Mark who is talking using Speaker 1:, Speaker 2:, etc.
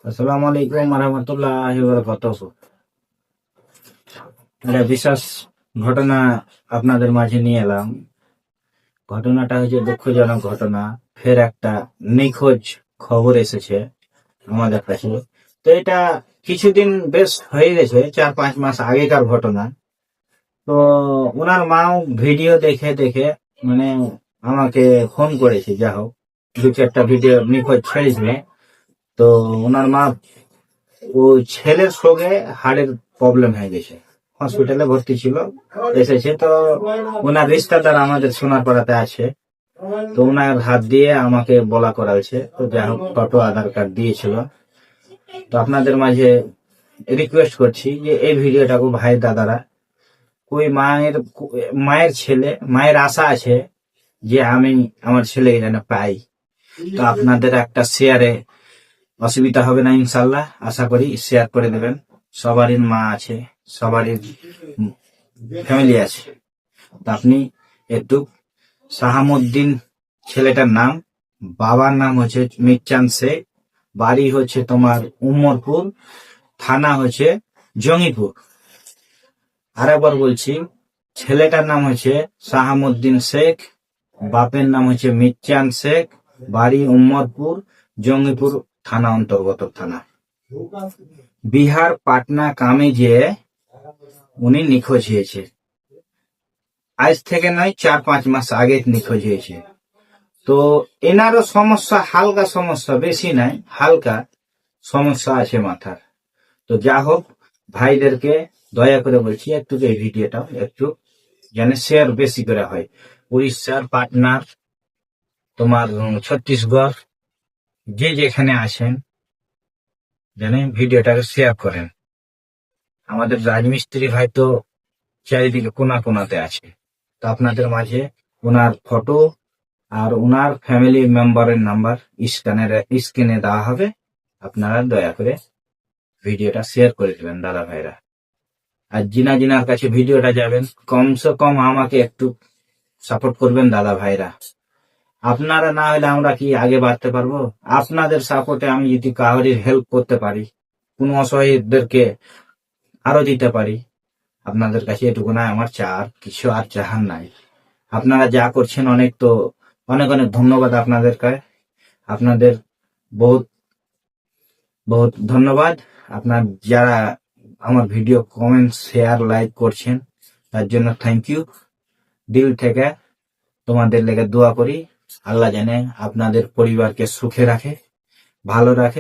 Speaker 1: আসসালামু আলাইকুম রহমতুল্লাহি বারাকাতুহু। একটা বিশেষ ঘটনা আপনাদের মাঝে নিয়ে এলাম। ঘটনাটা হচ্ছে দুঃখজনক ঘটনা। ফের একটা নিখোঁজ খবর এসেছে আমাদের কাছে। তো এটা কিছুদিন বেশ হয়ে গেছে, 4-5 মাস আগেকার ঘটনা। তো ওনার মাও ভিডিও দেখে দেখে মানে আমাকে ফোন করেছে। যা হোক, 2-4টা ভিডিও নিখোঁজ ছেড়েছিল। তো ওনার মা, ও ছেলের সঙ্গে হাড়ের প্রবলেম হয়ে গেছে, হসপিটালে ভর্তি ছিল। এসেছে তো ওনার রিস্তাদার আমাদের সোনারপাড়াতে আছে। তো ওনার হাত দিয়ে আমাকে বলা করা হয়েছে। তো যাই হোক, ফটো আধার কার্ড দিয়েছিল। তো আপনাদের মাঝে রিকোয়েস্ট করছি যে এই ভিডিওটাকে ভাই দাদারা, ওই মায়ের ছেলে, মায়ের আশা আছে যে আমি আমার ছেলে যেন পাই। তো আপনাদের একটা শেয়ারে অসুবিধা হবে না ইনশাল্লাহ, আশা করি শেয়ার করে দেবেন। সবারই মা আছে, সবারই ফ্যামিলি আছে। তো আপনি একটু, শাহামুদ্দিন ছেলেটার নাম, বাবার নাম হচ্ছে মিরচান শেখ, বাড়ি হচ্ছে তোমার উমরপুর, থানা হচ্ছে জঙ্গিপুর। আরেকবার বলছি, ছেলেটার নাম হচ্ছে শাহামুদ্দিন শেখ, বাপের নাম হচ্ছে মিরচান শেখ, বাড়ি উমরপুর, জঙ্গিপুর থানা অন্তর্গত থানা। বিহার পাটনা কামে যে উনি নিখোঁজ হয়েছে। আজ থেকে নয়, 4-5 মাস আগে নিখোঁজ হয়েছে। তো এনারও সমস্যা, হালকা সমস্যা, বেশি নাই, হালকা সমস্যা আছে মাথার। তো যা হোক, ভাইদেরকে দয়া করে বলছি একটু এই ভিডিওটা একটু যেন শেয়ার বেশি করে হয়। উড়িষ্যার পাটনার, তোমার ছত্তিশগড়, যে যেখানে আছেন যেন ভিডিওটাকে শেয়ার করেন। আমাদের রাজমিস্ত্রি ভাই তো চারিদিকে কোনা কোনাতে আছে। তো আপনাদের মাঝে ওনার ফটো আর ওনার ফ্যামিলি মেম্বারের নাম্বার স্ক্রিনে দেওয়া হবে। আপনারা দয়া করে ভিডিওটা শেয়ার করে দেবেন দাদা ভাইরা। আর জিনার কাছে ভিডিওটা যাবেন, কমসে কম আমাকে একটু সাপোর্ট করবেন দাদা ভাইরা। আপনারা না হলে আমরা কি আগে বাড়তে পারবো? আপনাদের সাপোর্টে আমি যদি কাউরির হেল্প করতে পারি, কোনো অসহায়দেরকে আরো দিতে পারি, আপনাদের কাছে এটুকু না আমার চার কিছু আর চাহার নাই। আপনারা যা করছেন অনেক, তো অনেক অনেক ধন্যবাদ আপনাদেরকে। আপনাদের বহুত বহুত ধন্যবাদ। আপনার যারা আমার ভিডিও কমেন্ট শেয়ার লাইক করছেন, তার জন্য থ্যাংক ইউ। দিল থেকে তোমাদের লেগে দোয়া করি, আল্লাহ জানে আপনাদের পরিবারকে সুখে রাখে, ভালো রাখে।